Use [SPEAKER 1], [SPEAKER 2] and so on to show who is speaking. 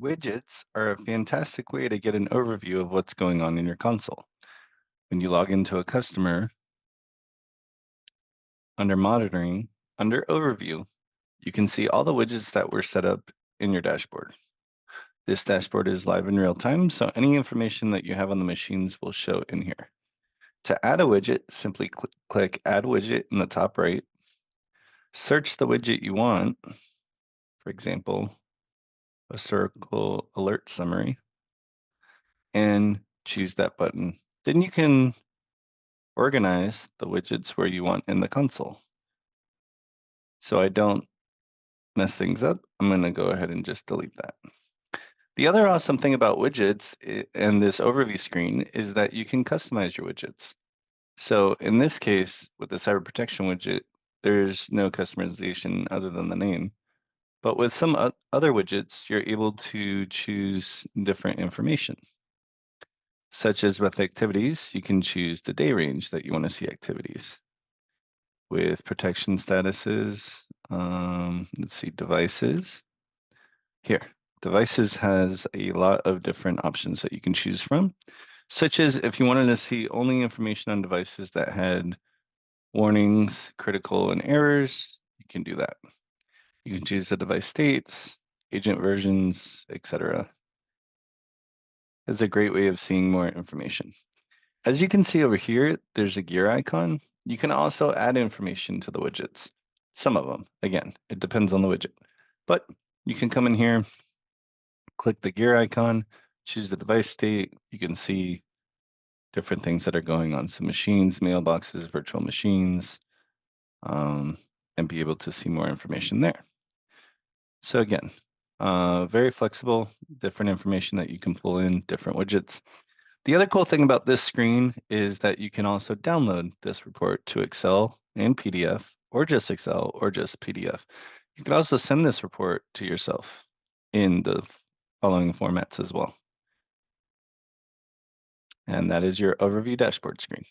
[SPEAKER 1] Widgets are a fantastic way to get an overview of what's going on in your console. When you log into a customer, under Monitoring, under Overview, you can see all the widgets that were set up in your dashboard. This dashboard is live in real time, so any information that you have on the machines will show in here. To add a widget, simply click Add Widget in the top right. Search the widget you want, for example, Historical Alert Summary, and choose that button. Then you can organize the widgets where you want in the console. So I don't mess things up, I'm going to go ahead and just delete that. The other awesome thing about widgets and this overview screen is that you can customize your widgets. So in this case, with the cyber protection widget, there's no customization other than the name. But with some other widgets, you're able to choose different information. Such as with activities, you can choose the day range that you want to see activities. With protection statuses, let's see, devices. Here, devices has a lot of different options that you can choose from, such as if you wanted to see only information on devices that had warnings, critical, and errors, you can do that. You can choose the device states, agent versions, etc. It's a great way of seeing more information. As you can see over here, there's a gear icon. You can also add information to the widgets. Some of them, again, it depends on the widget. But you can come in here, click the gear icon, choose the device state. You can see different things that are going on. Some machines, mailboxes, virtual machines, and be able to see more information there. So again, very flexible, different information that you can pull in, different widgets. The other cool thing about this screen is that you can also download this report to Excel and PDF, or just Excel, or just PDF. You can also send this report to yourself in the following formats as well. And that is your overview dashboard screen.